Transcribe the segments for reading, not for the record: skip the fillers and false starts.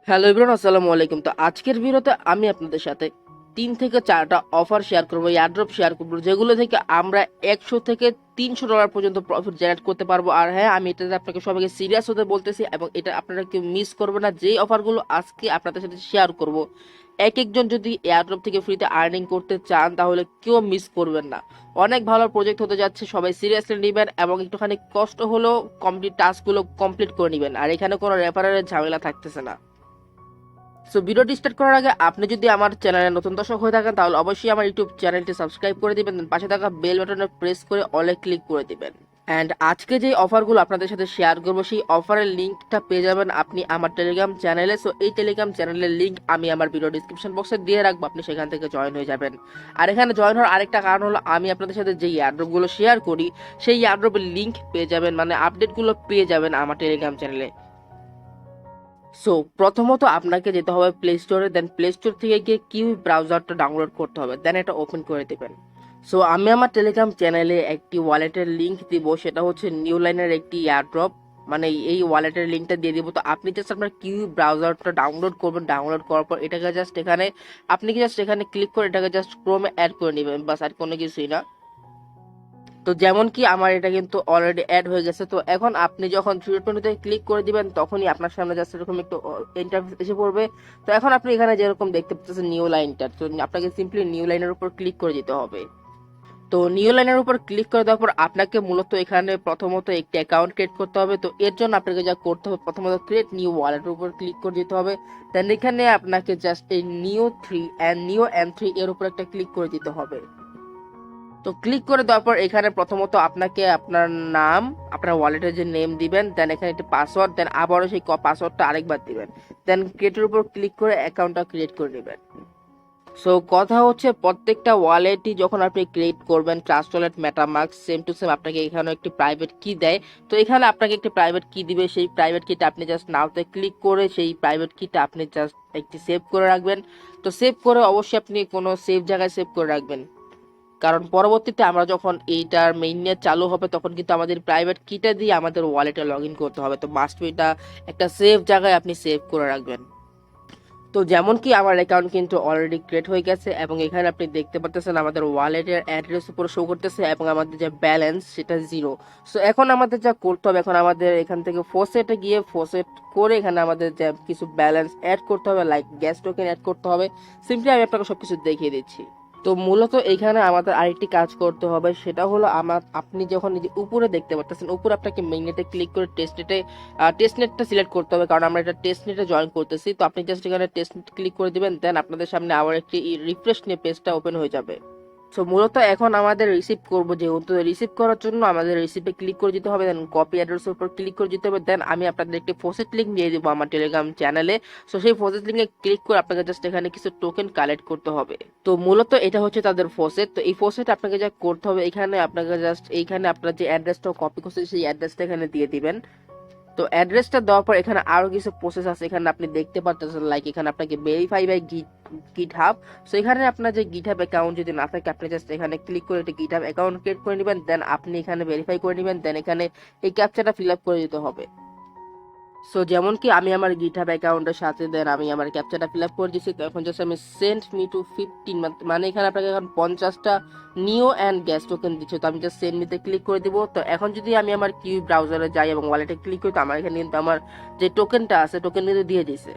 Hello everyone, আসসালামু আলাইকুম। তো আজকের ভিডিওতে আমি আপনাদের সাথে 3 থেকে 4টা অফার শেয়ার করবো, এয়ারড্রপ শেয়ার করবো, যেগুলো থেকে আমরা 100 থেকে 300 ডলার পর্যন্ত প্রফিট জেনারেট করতে পারবো। আর হ্যাঁ, আমি এটাতে আপনাকে সবাইকে সিরিয়াস হতে বলতেছি এবং এটা আপনারা কেউ মিস করবে না। যেই অফারগুলো আজকে আপনাদের সাথে শেয়ার করব, এক একজন যদি এয়ারড্রপ থেকে ফ্রিতে আর্নিং করতে চান তাহলে কেউ মিস করবেন না। অনেক ভালো প্রজেক্ট হতে যাচ্ছে, সবাই সিরিয়াসলি নেবেন এবং একটুখানি কষ্ট হলেও কমপ্লিট টাস্কগুলো কমপ্লিট করে নেবেন। আর এখানে কোনো রেফারের ঝামেলা থাকতেছে না। সো ভিডিওটি স্টার্ট করার আগে আপনি যদি আমার চ্যানেলে নতুন দর্শক হয়ে থাকেন তাহলে অবশ্যই আমার ইউটিউব চ্যানেলটি সাবস্ক্রাইব করে দিবেন, পাশে থাকা বেল বাটনে প্রেস করে অলে ক্লিক করে দিবেন। অ্যান্ড আজকে যে অফারগুলো আপনাদের সাথে শেয়ার করবো সেই অফারের লিঙ্কটা পেয়ে যাবেন আপনি আমার টেলিগ্রাম চ্যানেলে। সো এই টেলিগ্রাম চ্যানেলের লিঙ্ক আমি আমার ভিডিও ডিসক্রিপশন বক্সে দিয়ে রাখবো, আপনি সেখান থেকে জয়েন হয়ে যাবেন। আর এখানে জয়েন হওয়ার আরেকটা কারণ হলো আমি আপনাদের সাথে যে এয়ারড্রপগুলো শেয়ার করি সেই এয়ারড্রপের লিঙ্ক পেয়ে যাবেন, মানে আপডেটগুলো পেয়ে যাবেন আমার টেলিগ্রাম চ্যানেলে। সো প্রথমত আপনাকে যেতে হবে প্লে স্টোরে, দেন প্লে স্টোর থেকে গিয়ে কিউই ব্রাউজারটা ডাউনলোড করতে হবে, দেন এটা ওপেন করে দেবেন। সো আমি আমার টেলিগ্রাম চ্যানেলে একটি ওয়ালেটের লিঙ্ক দিব, সেটা হচ্ছে নিউ লাইনের একটি এয়ারড্রপ, মানে এই ওয়ালেটের লিঙ্কটা দিয়ে দিব। তো আপনি জাস্ট আপনার কিউই ব্রাউজারটা ডাউনলোড করবেন, ডাউনলোড করার পর এটাকে জাস্ট এখানে আপনি কি জাস্ট এখানে ক্লিক করে এটাকে জাস্ট ক্রোমে অ্যাড করে নেবেন, বাস, আর কোনো কিছুই না। তো যেমন কি আমার এটা কিন্তু অলরেডি অ্যাড হয়ে গেছে। তো এখন আপনি যখন থ্রি ডট মেনুতে ক্লিক করে দিবেন তখনই আপনার সামনে জাস্ট এরকম একটু ইন্টারফেস এসে পড়বে। তো এখন আপনি এখানে যেরকম দেখতে পাচ্ছেন নিউ লাইনটা, তো আপনাকে সিম্পলি নিউ লাইনের উপর ক্লিক করে দিতে হবে। তো নিউ লাইনের উপর ক্লিক করে দেওয়ার পর আপনাকে মূলত এখানে প্রথমত একটি অ্যাকাউন্ট ক্রিয়েট করতে হবে। তো এর জন্য আপনাকে যা করতে হবে, প্রথমত ক্রিয়েট নিউ ওয়ালেটের উপর ক্লিক করে দিতে হবে। দেন এখানে আপনাকে জাস্ট এই নিউ এম থ্রি এর উপর একটা ক্লিক করে দিতে হবে। তো ক্লিক করে দেওয়ার পর এখানে প্রথমত আপনাকে আপনার নাম, আপনার ওয়ালেটের যে নেম দিবেন, দেন এখানে একটি পাসওয়ার্ড, দেন আবারও সেই পাসওয়ার্ডটা আরেকবার দিবেন, দেন ক্রিয়েটের উপর ক্লিক করে অ্যাকাউন্টটা ক্রিয়েট করে নেবেন। সো কথা হচ্ছে প্রত্যেকটা ওয়ালেটই যখন আপনি ক্রিয়েট করবেন, trust wallet, MetaMask, same to same আপনাকে এখানে একটি প্রাইভেট কি দেয়। তো এখানে আপনাকে একটি প্রাইভেট কি দিবে, সেই প্রাইভেট কিটা আপনি জাস্ট নাওতে ক্লিক করে সেই প্রাইভেট কিটা আপনি জাস্ট একটি সেভ করে রাখবেন। তো সেভ করে অবশ্যই আপনি কোনো সেভ জায়গায় সেভ করে রাখবেন, কারণ পরবর্তীতে আমরা যখন এইটার মেইননেট চালু হবে তখন কিন্তু আমাদের প্রাইভেট কিটা দিয়ে আমাদের ওয়ালেটে লগ ইন করতে হবে। তো মাস্ট এটা একটা সেভ জায়গায় আপনি সেভ করে রাখবেন। তো যেমন কি আমার অ্যাকাউন্ট কিন্তু অলরেডি ক্রিয়েট হয়ে গেছে এবং এখানে আপনি দেখতে পাচ্ছেন আমাদের ওয়ালেটের অ্যাড্রেস উপর শো করতেছে এবং আমাদের যে ব্যালেন্স সেটা 0। সো এখন আমাদের যা করতে হবে, এখন আমাদের এখান থেকে ফোসেটে গিয়ে ফোসেট করে এখানে আমাদের যে কিছু ব্যালেন্স অ্যাড করতে হবে, লাইক গ্যাস টোকেন অ্যাড করতে হবে। সিম্পলি আমি আপনাকে সবকিছু দেখিয়ে দিচ্ছি। তো মূলত এখানে আমাদের আরেকটি কাজ করতে হবে, সেটা হলো আপনি যখন এই যে উপরে দেখতে পাচ্ছেন, উপরে আপনাকে মেইননেটে ক্লিক করে টেস্টনেটটা সিলেক্ট করতে হবে, কারণ আমরা এটা টেস্টনেটে জয়েন করতেছি। তো আপনি জাস্ট এখানে টেস্টনেট ক্লিক করে দিবেন, দেন আপনাদের সামনে আবার একটি রিফ্রেশ নিয়ে পেজটা ওপেন হয়ে যাবে। সো মূলত এখন আমাদের রিসিভ করব, যেহেতু রিসিভ করার জন্য আমাদের রিসিভে ক্লিক করে দিতে হবে, দেন কপি অ্যাড্রেসের উপর ক্লিক করে দিতে হবে। দেন আমি আপনাদের একটি ফসেট লিঙ্ক দিয়ে দিব আমার টেলিগ্রাম চ্যানেলে। সো সেই ফসেট লিঙ্কে ক্লিক করে আপনাকে জাস্ট এখানে কিছু টোকেন কালেক্ট করতে হবে। তো মূলত এটা হচ্ছে তাদের ফসেট। তো এই ফসেট আপনাকে যা করতে হবে, এখানে আপনাকে জাস্ট এইখানে আপনার যে অ্যাড্রেসটা কপি করছে সেই অ্যাড্রেসটা এখানে দিয়ে দিবেন। তো অ্যাড্রেসটা দেওয়ার পর এখানে আরো কিছু প্রসেস আছে, এখানে আপনি দেখতে পাচ্ছেন, লাইক এখানে আপনাকে ভেরিফাই বাই গিটহাব। সো এখানে আপনার যে গিটহাব অ্যাকাউন্ট যদি না থাকে আপনি জাস্ট এখানে ক্লিক করে একটা গিটহাব অ্যাকাউন্ট ক্রিয়েট করে নেবেন, দেন আপনি এখানে ভেরিফাই করে নেবেন, দেন এখানে এই ক্যাপচাটা ফিল আপ করে দিতে হবে। সো যেমন কি আমি আমার গিটহাব অ্যাকাউন্টের সাথে দেন আমি আমার ক্যাপচাটা ফিল আপ করে দিয়েছি। তো এখন জাস্ট আমি সেন্ড মি টু 15, মানে এখানে আপনাকে এখন 50টা নিও অ্যান্ড গ্যাস টোকেন দিচ্ছে। তো আমি জাস্ট সেন্ড মিতে ক্লিক করে দিব। তো এখন যদি আমি আমার কিউ ব্রাউজারে যাই এবং ওয়ালেটে ক্লিক করি তো আমার এখানে কিন্তু আমার যে টোকেনটা আছে টোকেন কিন্তু দিয়ে দিছে।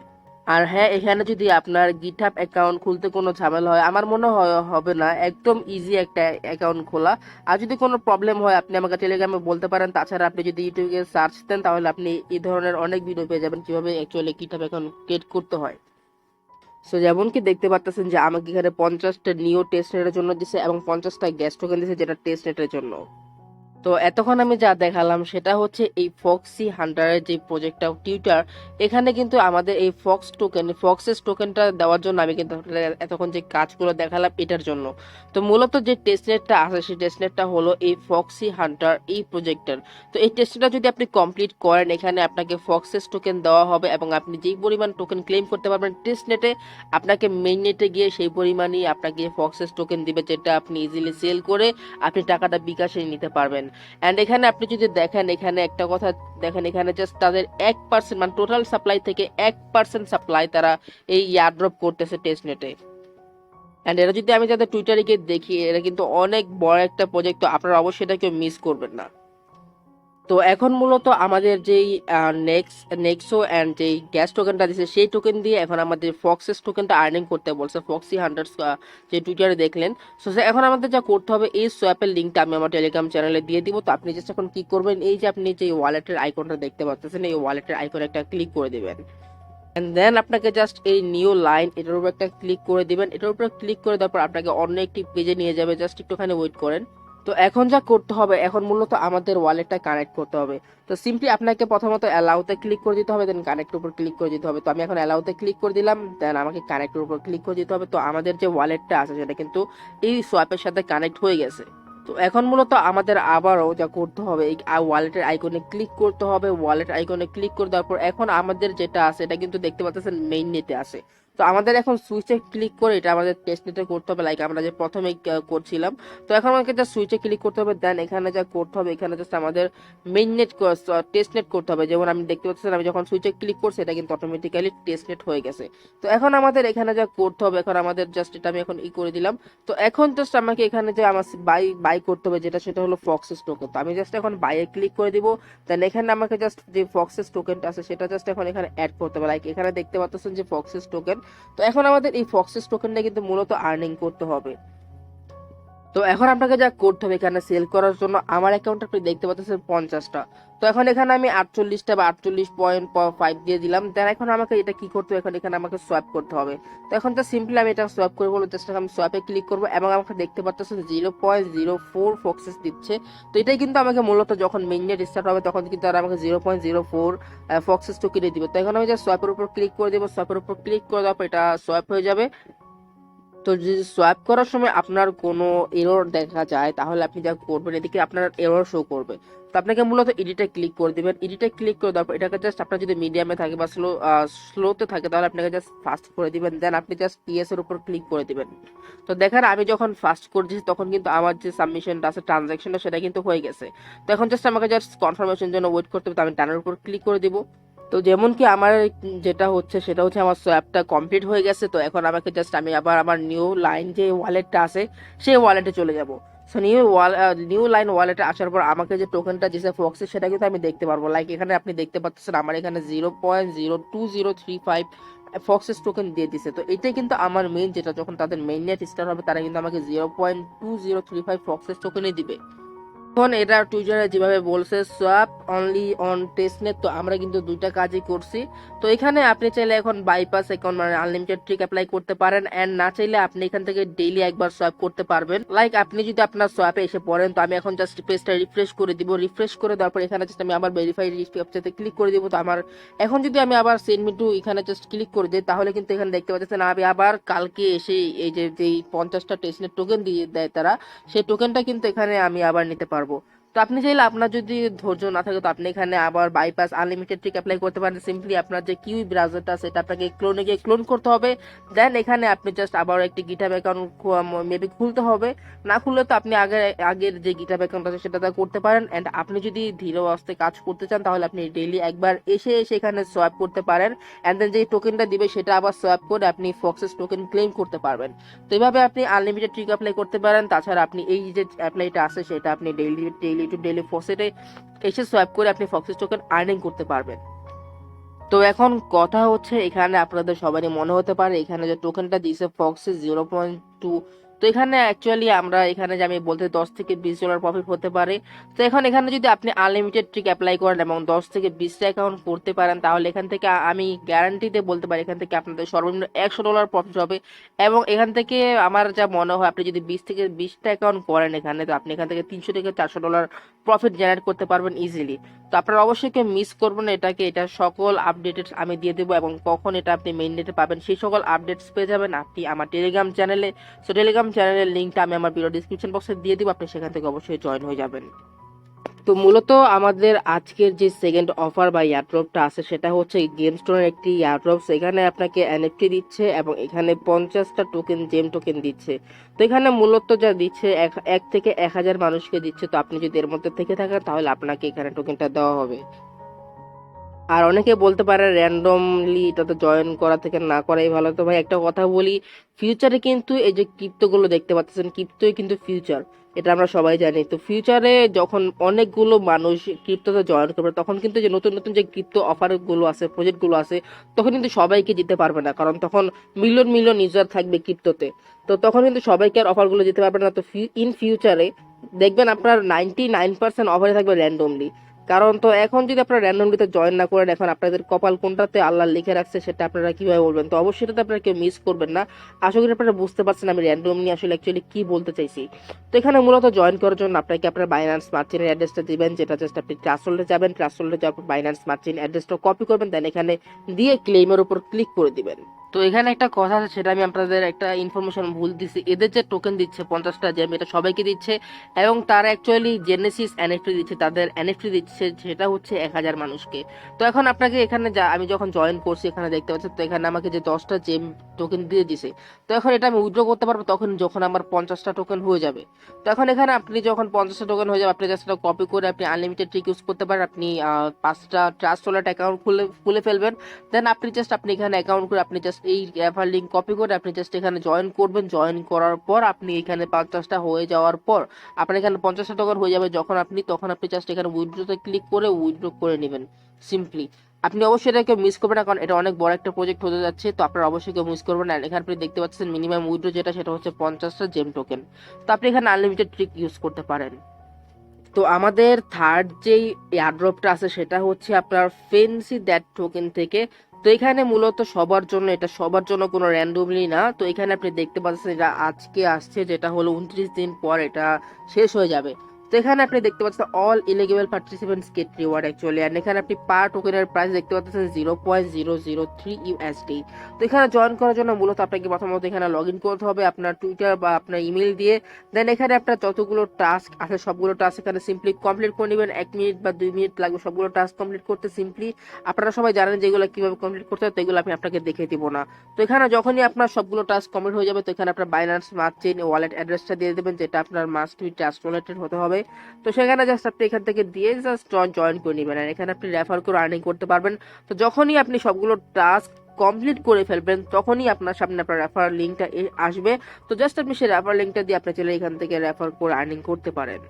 আর হ্যাঁ, এখানে যদি আপনার গিটহাব অ্যাকাউন্ট খুলতে কোনো ঝামেলা হয়, আমার মনে হয় হবে না, একদম ইজি একটা অ্যাকাউন্ট খোলা। আর যদি কোনো প্রবলেম হয় আপনি আমাকে টেলিগ্রামে বলতে পারেন। তাছাড়া আপনি যদি ইউটিউবে সার্চ দেন তাহলে আপনি এই ধরনের অনেক ভিডিও পেয়ে যাবেন কিভাবে অ্যাকচুয়ালি গিটহাব অ্যাকাউন্ট ক্রিয়েট করতে হয়। সো যেমন কি দেখতে পাচ্ছেন যে আমাকে এখানে 50টা নিও টেস্ট নেটের জন্য দিছে এবং 50টা গ্যাস টোকেন দিছে যেটা টেস্ট নেটের জন্য। তো এতক্ষণ আমি যা দেখালাম সেটা হচ্ছে এই ফক্সি হান্টারের যে প্রজেক্টটা টিউটার, এখানে কিন্তু আমাদের এই ফক্সেস টোকেনটা দেওয়ার জন্য আমি কিন্তু এতক্ষণ যে কাজগুলো দেখালাম এটার জন্য। তো মূলত যে টেস্টনেটটা আছে সেই টেস্টনেটটা হলো এই ফক্সি হান্টার এই প্রজেক্টের। তো এই টেস্টনেটটা যদি আপনি কমপ্লিট করেন এখানে আপনাকে ফক্সেস টোকেন দেওয়া হবে এবং আপনি যেই পরিমাণ টোকেন ক্লেম করতে পারবেন টেস্টনেটে, আপনাকে মেইন নেটে গিয়ে সেই পরিমাণই আপনাকে ফক্সেস টোকেন দিবে, যেটা আপনি ইজিলি সেল করে আপনি টাকাটা বিকাশে নিতে পারবেন। অ্যান্ড এখানে আপনি যদি দেখেন, এখানে একটা কথা দেখেন, এখানে জাস্ট তাদের 1% মানে টোটাল সাপ্লাই থেকে 1% সাপ্লাই তারা এই এয়ারড্রপ করতেছে টেস্টনেটে। অ্যান্ড এটা যদি আমি যাদের টুইটারে গিয়ে দেখি, এটা কিন্তু অনেক বড় একটা প্রজেক্ট, তো আপনারা অবশ্যই এটা কেউ মিস করবেন না। তো এখন মূলত আমাদের যেই নেক্সো অ্যান্ড যেই গ্যাস টোকেনটা দিচ্ছে, সেই টোকেন দিয়ে এখন আমাদের ফক্সেস টোকেনটা আর্নিং করতে বলছে ফক্সি হান্টার্স, যে টুইটারে দেখলেন। সো এখন আমাদের যা করতে হবে, এই সোয়াপের লিঙ্কটা আমি আমার টেলিগ্রাম চ্যানেলে দিয়ে দিব। তো আপনি জাস্ট এখন কি করবেন, এই যে আপনি যে ওয়ালেটের আইকনটা দেখতে পাচ্ছেন, এই ওয়ালেটের আইকনে একটা ক্লিক করে দিবেন। এন্ড দেন আপনাকে জাস্ট এই নিউ লাইন এটার উপর একটা ক্লিক করে দিবেন। এটার উপর ক্লিক করে দেওয়ার পর আপনাকে অন্য একটি পেজে নিয়ে যাবে, জাস্ট একটুখানি ওয়েট করেন। তো এখন যা করতে হবে, এখন মূলত আমাদের ওয়ালেটটা কানেক্ট করতে হবে। তো সিম্পলি আপনাকে প্রথমত অ্যালাউতে ক্লিক করে দিতে হবে, দেন কানেক্টের উপর ক্লিক করে দিতে হবে। তো আমি এখন অ্যালাউতে ক্লিক করে দিলাম, দেন আমাকে কানেক্টের উপর ক্লিক করে দিতে হবে। তো আমাদের যে ওয়ালেটটা আছে সেটা কিন্তু এই সোয়াপের সাথে কানেক্ট হয়ে গেছে। তো এখন মূলত আমাদের আবারও যা করতে হবে, এই ওয়ালেটের আইকনে ক্লিক করতে হবে। ওয়ালেট আইকনে ক্লিক করে দেওয়ার পর এখন আমাদের যেটা আছে এটা কিন্তু দেখতে পাচ্ছেন মেইন নেটে আছে। তো আমাদের এখন সুইচে ক্লিক করে এটা আমাদের টেস্ট নেটে করতে হবে, লাইক আমরা যে প্রথমে করছিলাম। তো এখন আমাকে যা সুইচে ক্লিক করতে হবে, দেন এখানে যা করতে হবে, এখানে জাস্ট আমাদের মেইন নেট টেস্ট নেট করতে হবে। যেমন আমি দেখতে পাচ্ছেন, আমি যখন সুইচে ক্লিক করছি এটা কিন্তু অটোমেটিক্যালি টেস্ট নেট হয়ে গেছে। তো এখন আমাদের এখানে যা করতে হবে, এখন আমাদের জাস্ট এটা আমি এখন করে দিলাম। তো এখন জাস্ট আমাকে এখানে যে আমার বাই করতে হবে যেটা, সেটা হলো ফক্সেস টোকেন। তো আমি জাস্ট এখন বাইয়ে ক্লিক করে দিব। দেন এখানে আমাকে জাস্ট যে ফক্সেস টোকেনটা আছে সেটা জাস্ট এখন এখানে অ্যাড করতে হবে, লাইক এখানে দেখতে পাচ্ছেন যে ফক্সেস টোকেন। তো এখন আমাদের এই ফক্সেস টোকেনটা কিন্তু মূলত আর্নিং করতে হবে। তো এখন আপনাকে যা করতে হবে, এখানে সেল করার জন্য আমার অ্যাকাউন্টে আপনি দেখতে পাচ্ছেন 50টা। তো এখন এখানে আমি 48টা বা 48.5 দিয়ে দিলাম। দেন এখন আমাকে এটা কি করতে হবে, এখন এখানে আমাকে সোয়াপ করতে হবে। তো এখন তো সিম্পলি আমি এটা সোয়াপ করে বলবো, জাস্ট আমি সোয়াপে ক্লিক করবো এবং আমাকে দেখতে পাচ্ছেন 0.04 ফক্সেস দিচ্ছে। তো এটাই কিন্তু আমাকে মূলত যখন মেইননেট স্টার্ট হবে তখন কিন্তু আর আমাকে 0.04 ফক্সেস টোকেনে দিবে। তো এখন আমি জাস্ট সোয়াপের উপর ক্লিক করে দেবো। সোয়াপের উপর ক্লিক করে দেওয়ার পর এটা সোয়াপ হয়ে যাবে। তো যদি সোয়াপ করার সময় আপনার কোনো এরর দেখা যায়, তাহলে আপনি যা করবেন, এদিকে আপনার এরর শো করবে। তো আপনাকে মূলত এডিটে ক্লিক করে দিবেন। এডিটে ক্লিক করে দেওয়ার পর এটাকে জাস্ট আপনার যদি মিডিয়ামে থাকে বা স্লোতে থাকে, তাহলে আপনাকে জাস্ট ফাস্ট করে দিবেন। দেন আপনি জাস্ট পিএস এর উপর ক্লিক করে দিবেন। তো দেখেন আমি যখন ফাস্ট করছি তখন কিন্তু আমার যে সাবমিশনটা আছে, ট্রানজাকশনটা, সেটা কিন্তু হয়ে গেছে। তো এখন জাস্ট আমাকে জাস্ট কনফার্মেশন জন্য ওয়েট করতে হবে। তো আমি ডানের উপর ক্লিক করে দিব। তো যেমন কি আমার যেটা হচ্ছে সেটা হচ্ছে আমার সোয়াপটা কমপ্লিট হয়ে গেছে। তো এখন আমাকে জাস্ট আমি আবার আমার নিউ লাইন যে ওয়ালেটটা আছে সেই ওয়ালেটে চলে যাব। সো নিউ লাইন ওয়ালেটে আসার পর আমাকে যে টোকেনটা দিয়েছে ফক্সে, সেটা কিন্তু আমি দেখতে পারবো। লাইক এখানে আপনি দেখতে পাচ্ছেন আমার এখানে 0.02035 ফক্সেস টোকেন দিয়ে দিছে। তো এটাই কিন্তু আমার মেইন, যেটা যখন তাদের মেইন নেট স্টার্ট হবে তারা কিন্তু আমাকে 0.2035 ফক্সেস টোকেনই দিবে। এখন এটা টুইটারে যেভাবে বলছে সোয়াপ অনলি অন টেস্টনেট, তো আমরা কিন্তু দুইটা কাজই করছি। তো এখানে আপনি চাইলে এখন বাইপাস অ্যাকাউন্ট মানে আনলিমিটেড ট্রিক অ্যাপ্লাই করতে পারেন, এন্ড না চাইলে আপনি এখান থেকে ডেইলি একবার সোয়াপ করতে পারবেন। লাইক আপনি যদি আপনার সোয়াপে এসে পড়েন, তো আমি এখন জাস্ট পেজটা রিফ্রেশ করে দিব। রিফ্রেশ করে দেওয়ার পর এখানে জাস্ট আমি আবার ভেরিফাই ক্যাপচাতে ক্লিক করে দিব। তো আমার এখন যদি আমি আবার সেন্ড মি টু এখানে জাস্ট ক্লিক করে দিই, তাহলে কিন্তু এখানে দেখতে পাচ্ছেন আমি আবার কালকে এসে এই যে 50টা টেস্টনেট টোকেন দিয়ে দেয় তারা, সেই টোকেনটা কিন্তু এখানে আমি আবার নিতে পারবো। তো আপনি চাইলে, আপনার যদি ধৈর্য না থাকে, তো আপনি এখানে আবার বাইপাস আনলিমিটেড ট্রিক অ্যাপ্লাই করতে পারেন। সিম্পলি আপনার যে কিউই ব্রাউজারটা আছে সেটা আপনাকে ক্লোনে গিয়ে ক্লোন করতে হবে। দেন এখানে আপনি জাস্ট আবার একটি গিটহাব অ্যাকাউন্ট মেবি খুলতে হবে। না খুললে তো আপনি আগের যে গিটহাব অ্যাকাউন্ট আছে সেটা করতে পারেন। এন্ড আপনি যদি ধীরে আস্তে কাজ করতে চান, তাহলে আপনি ডেইলি একবার এসে এখানে সোয়াপ করতে পারেন। এন্ড দেন যে টোকেনটা দিবে সেটা আবার সোয়াপ করে আপনি ফক্সেস টোকেন ক্লেম করতে পারবেন। তো এইভাবে আপনি আনলিমিটেড ট্রিক অ্যাপ্লাই করতে পারেন। তাছাড়া আপনি এই যে অ্যাপ্লাইটা আছে সেটা আপনি ডেইলি টু ডেইলি ফক্সেটে এসে সোয়াপ করে আপনি ফক্সেস টোকেন আর্নিং করতে পারবেন। তো এখন কথা হচ্ছে, এখানে আপনাদের সবারই মনে হতে পারে এখানে যে টোকেনটা দিয়েছে ফক্সেস 0.2, তো এখানে অ্যাকচুয়ালি আমরা এখানে যে আমি বলতে $10 থেকে $20 প্রফিট হতে পারে। তো এখন এখানে যদি আপনি আনলিমিটেড ট্রিক অ্যাপ্লাই করেন এবং 10 থেকে 20টা অ্যাকাউন্ট করতে পারেন, তাহলে এখান থেকে আমি গ্যারান্টিতে বলতে পারি এখান থেকে আপনাদের সর্বনিম্ন $100 প্রফিট হবে। এবং এখান থেকে আমার যা মনে হয়, আপনি যদি 20 থেকে 20টা অ্যাকাউন্ট করেন এখানে, তো আপনি এখান থেকে $300 থেকে $400 প্রফিট জেনারেট করতে পারবেন ইজিলি। তো আপনারা অবশ্যই কেউ মিস করবেন না এটাকে। এটা সকল আপডেটেড আমি দিয়ে দেবো, এবং কখন এটা আপনি মেইন নেটে পাবেন সেই সকল আপডেটস পেয়ে যাবেন আপনি আমার টেলিগ্রাম চ্যানেলে। সো টেলিগ্রাম চ্যানেলের লিঙ্কটা আমি আমার ভিডিও ডিসক্রিপশন বক্সে দিয়ে দিব, আপনি সেখান থেকে অবশ্যই জয়েন হয়ে যাবেন। তো মূলত আমাদের আজকের যে সেকেন্ড অফার বা এয়ারড্রপটা আছে সেটা হচ্ছে গেম স্টোরের একটি এয়ারড্রপ। এখানে আপনাকে এনএফটি দিচ্ছে এবং এখানে 50টা টোকেন জেম টোকেন দিচ্ছে। তো এখানে মূলত যা দিচ্ছে এক থেকে 1000 মানুষকে দিচ্ছে। তো আপনি যদি এর মধ্যে থেকে থাকেন তাহলে আপনাকে এখানে টোকেনটা দেওয়া হবে। আর অনেকে বলতে পারে র্যান্ডমলি এটাতে জয়েন করা থেকে না করাই ভালো। তো ভাই একটা কথা বলি, ফিউচারে কিন্তু এই যে ক্রিপ্টোগুলো দেখতে পাচ্ছেন, ক্রিপ্টোই কিন্তু ফিউচার, এটা আমরা সবাই জানি। তো ফিউচারে যখন অনেকগুলো মানুষ ক্রিপ্টোতে জয়েন করবে তখন কিন্তু যে নতুন নতুন যে ক্রিপ্টো অফারগুলো আছে, প্রজেক্টগুলো আছে, তখন কিন্তু সবাইকে দিতে পারবে না, কারণ তখন মিলিয়ন মিলিয়ন ইউজার থাকবে ক্রিপ্টোতে। তো তখন কিন্তু সবাইকে আর অফারগুলো দিতে পারবে না। তো ইন ফিউচারে দেখবেন আপনার 99% অফারে থাকবে র্যান্ডমলি। কারণ তো এখন যদি আপনারা র্যান্ডমলিতে জয়েন না করেন, এখন আপনাদের কপাল কোনটাতে আল্লাহ লিখে রাখছে সেটা আপনারা কিভাবে বলবেন? তো অবশ্যই এটাতে আপনারা কেউ মিস করবেন না। আশা করি আপনারা বুঝতে পারছেন আমি র্যান্ডমলি আসলে অ্যাকচুয়ালি কি বলতে চাইছি। তো এখানে মূলত জয়েন করার জন্য আপনাকে আপনার বাইন্যান্স স্মার্ট চেইনের অ্যাড্রেসটা দিবেন, যেটা জাস্ট আপনি ট্রাস্ট ওয়ালেটে যাবেন, ট্রাস্ট ওয়ালেটে যাওয়ার পর বাইন্যান্স স্মার্ট চেইন অ্যাড্রেসটা কপি করবেন, দেন এখানে দিয়ে ক্লেমের উপর ক্লিক করে দিবেন। তো এখানে একটা কথা আছে, সেটা আমি আপনাদের একটা ইনফরমেশন ভুল দিছি। এদের যে টোকেন দিচ্ছে 50টা জেম, এটা সবাইকে দিচ্ছে এবং তারা অ্যাকচুয়ালি জেনেসিস এনএফটি দিচ্ছে, তাদের এনএফটি দিচ্ছে সেটা হচ্ছে 1000 মানুষকে। তো এখন আপনাকে এখানে আমি যখন জয়েন করছি এখানে দেখতে পাচ্ছেন, তো এখানে আমাকে যে 10টা জেম টোকেন দিয়ে দিছে। তো এখন এটা আমি উইথড্র করতে পারবো তখন যখন আমার 50টা টোকেন হয়ে যাবে। তো এখন এখানে আপনি যখন 50টা টোকেন হয়ে যাবে, আপনি জাস্ট এটা কপি করে আপনি আনলিমিটেড ট্রিক ইউজ করতে পারেন। আপনি 5টা ট্রাস্ট ওয়ালেট অ্যাকাউন্ট খুলে ফেলবেন, দেন আপনি এখানে অ্যাকাউন্ট করে আপনি জাস্ট এই রেফার লিঙ্ক কপি করে আপনি জাস্ট এখানে জয়েন করবেন। জয়েন করার পর আপনি এখানে 50টা হয়ে যাওয়ার পর আপনার এখানে 50টা টোকেন হয়ে যাবে তখন আপনি জাস্ট এখানে উইথড্রোতে ক্লিক করে উইথড্র করে নেবেন সিম্পলি। আপনি অবশ্যই এটাকে মিস করবেন না, কারণ এটা অনেক বড় একটা প্রজেক্ট হতে যাচ্ছে। তো আপনারা অবশ্যই কেউ মিস করবেন না। এখানে আপনি দেখতে পাচ্ছেন মিনিমাম উইথড্র যেটা, সেটা হচ্ছে 50টা জেম টোকেন। তো আপনি এখানে আনলিমিটেড ট্রিক ইউজ করতে পারেন। তো আমাদের থার্ড যেই এয়ারড্রপটা আছে সেটা হচ্ছে আপনার ফেন্সি দ্যাট টোকেন থেকে। তো এখানে মূলত সবার জন্য, এটা সবার জন্য কোনো র্যান্ডমলি না। তো এখানে আপনি দেখতে পাচ্ছেন এটা আজকে আসছে, যেটা হলো 29 দিন পর এটা শেষ হয়ে যাবে। তো এখানে আপনি দেখতে পাচ্ছেন all eligible participants get reward actually, and এখানে আপনি পার টোকেনের প্রাইস দেখতে পাচ্ছেন 0.003 ইউএসডি। তো এখানে জয়েন করার জন্য মূলত আপনাকে প্রথমত এখানে লগ ইন করতে হবে আপনার টুইটার বা আপনার ইমেল দিয়ে। দেন এখানে আপনার যতগুলো টাস্ক আছে সবগুলো টাস্ক এখানে সিম্পলি কমপ্লিট করে নেবেন। 1 মিনিট বা 2 মিনিট লাগবে সবগুলো টাস্ক কমপ্লিট করতে সিম্পলি। আপনারা সবাই জানেন যেগুলো কিভাবে কমপ্লিট করতে হয়, তো এগুলো আমি আপনাকে দেখিয়ে দিব না। তো এখানে যখনই আপনার সবগুলো টাস্ক কমপ্লিট হয়ে যাবে, তো এখানে আপনার বাইন্যান্স স্মার্ট চেইন ওয়ালেট অ্যাড্রেসটা দিয়ে দেবেন, যেটা আপনার মাস্ট বি ট্রাস্ট ওয়ালেটেড হতে হবে। তো সেখানে জাস্ট আপনি এখান থেকে দিয়ে জাস্ট জয়েন করে নেবেন, আর এখানে আপনি রেফার করে আর্নিং করতে পারবেন। তো যখনই আপনি সবগুলো টাস্ক কমপ্লিট করে ফেলবেন তখনই আপনার সামনে আপনার রেফার লিঙ্কটা আসবে। তো জাস্ট আপনি সেই রেফার লিঙ্কটা দিয়ে আপনি চলে এখান থেকে রেফার করে আর্নিং করতে পারেন।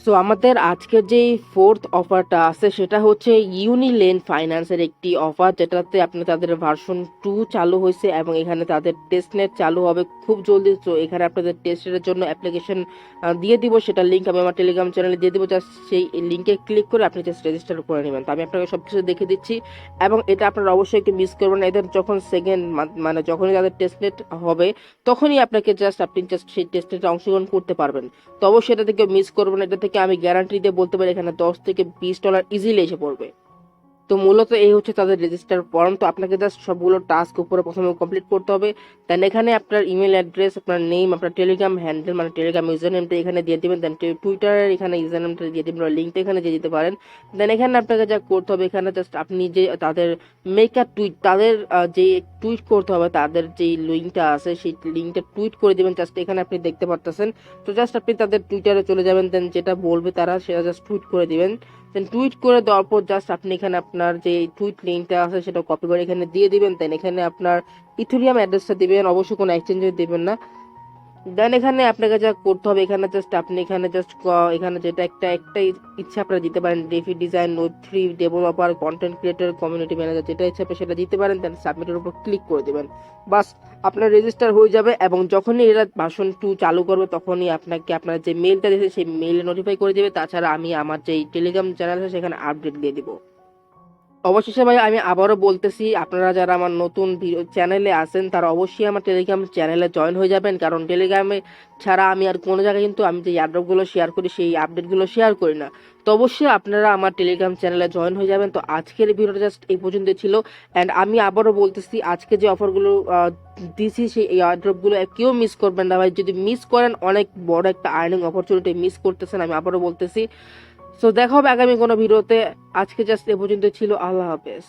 সো আমাদের আজকের যে ফোর্থ অফারটা আছে সেটা হচ্ছে ইউনিলেন ফাইন্যান্সের একটি অফার, যেটাতে আপনি তাদের ভার্সন 2 চালু হয়েছে এবং এখানে তাদের টেস্টনেট চালু হবে খুব জলদি। তো এখানে আপনাদের টেস্টনেটের জন্য অ্যাপ্লিকেশন দিয়ে দিব, সেটা লিঙ্ক আমি আমার টেলিগ্রাম চ্যানেলে দিয়ে দিব। জাস্ট সেই লিঙ্কে ক্লিক করে আপনি জাস্ট রেজিস্টার করে নেবেন। তো আমি আপনাকে সব কিছু দেখে দিচ্ছি এবং এটা আপনারা অবশ্যই একটু মিস করবেন না। এদের যখন সেকেন্ড মানে যখনই তাদের টেস্টনেট হবে তখনই আপনি জাস্ট সেই টেস্টনেটে অংশগ্রহণ করতে পারবেন। তো অবশ্যই এটা থেকে মিস করবেন না। এটা থেকে আমি গ্যারান্টি দিয়ে বলতে পারি এখানে $10 থেকে $20 ইজিলি এসে পড়বে। তো মূলত এই হচ্ছে তাদের রেজিস্টার ফর্ম। তো আপনাকে জাস্ট সবগুলো টাস্ক উপরে প্রথমে কমপ্লিট করতে হবে। দেন এখানে আপনার ইমেল অ্যাড্রেস, আপনার নেম, আপনার টেলিগ্রাম হ্যান্ডেল মানে টেলিগ্রাম ইউজার নেমটা এখানে দিয়ে দিবেন। দেন টুইটারের এখানে ইউজার নেমটা দিয়ে দিবেন, লিঙ্কটা এখানে দিয়ে দিতে পারেন। দেন এখানে আপনাকে যা করতে হবে, এখানে জাস্ট আপনি যে তাদের মেক টুইট, তাদের যে টুইট করতে হবে, তাদের যে লিঙ্কটা আছে সেই লিঙ্কটা টুইট করে দিবেন। জাস্ট এখানে আপনি দেখতে পারতেছেন। তো জাস্ট আপনি তাদের টুইটারে চলে যাবেন, দেন যেটা বলবে তারা সেটা জাস্ট টুইট করে দিবেন। দেন টুইট করে দেওয়ার পর জাস্ট আপনি এখানে আপনার যে টুইট লিঙ্কটা আছে সেটা কপি করে এখানে দিয়ে দিবেন। দেন এখানে আপনার ইথেরিয়াম অ্যাড্রেসটা দিবেন, অবশ্যই কোনো এক্সচেঞ্জে দিবেন না। দেন এখানে আপনাকে যা করতে হবে, এখানে জাস্ট আপনি এখানে যেটা একটা ইচ্ছা আপনারা দিতে পারেন, ডেফি ডিজাইন, নোড3 developer, content creator, community manager, যেটা ইচ্ছা আপনি সেটা দিতে পারেন। দেন সাবমিটের উপর ক্লিক করে দিবেন, বাস আপনার রেজিস্টার হয়ে যাবে। এবং যখনই এরা ভার্সন 2 চালু করবে তখনই আপনাকে আপনার যে মেইলটা দিয়েছে সেই মেইলে নোটিফাই করে দেবে। তাছাড়া আমি আমার যে টেলিগ্রাম চ্যানেল আছে সেখানে আপডেট দিয়ে দিব। অবশেষে ভাই আমি আবারও বলতেছি, আপনারা যারা আমার নতুন চ্যানেলে আছেন তারা অবশ্যই আমার টেলিগ্রাম চ্যানেলে জয়েন হয়ে যাবেন, কারণ টেলিগ্রামে ছাড়া আমি আর কোনো জায়গায় কিন্তু আমি যে এয়ারড্রপগুলো শেয়ার করি সেই আপডেটগুলো শেয়ার করি না। তো অবশ্যই আপনারা আমার টেলিগ্রাম চ্যানেলে জয়েন হয়ে যাবেন। তো আজকের ভিডিওটা জাস্ট এই পর্যন্ত ছিল, অ্যান্ড আমি আবারও বলতেছি আজকে যে অফারগুলো দিছি সেই এয়ারড্রপগুলো কেউ মিস করবেন না ভাই। যদি মিস করেন অনেক বড় একটা আর্নিং অপরচুনিটি মিস করতেছেন, আমি আবারও বলতেছি। সো দেখা হবে আগামী কোনো ভিডিওতে। আজকে জাস্ট এ পর্যন্ত ছিল। আল্লাহ হাফেজ।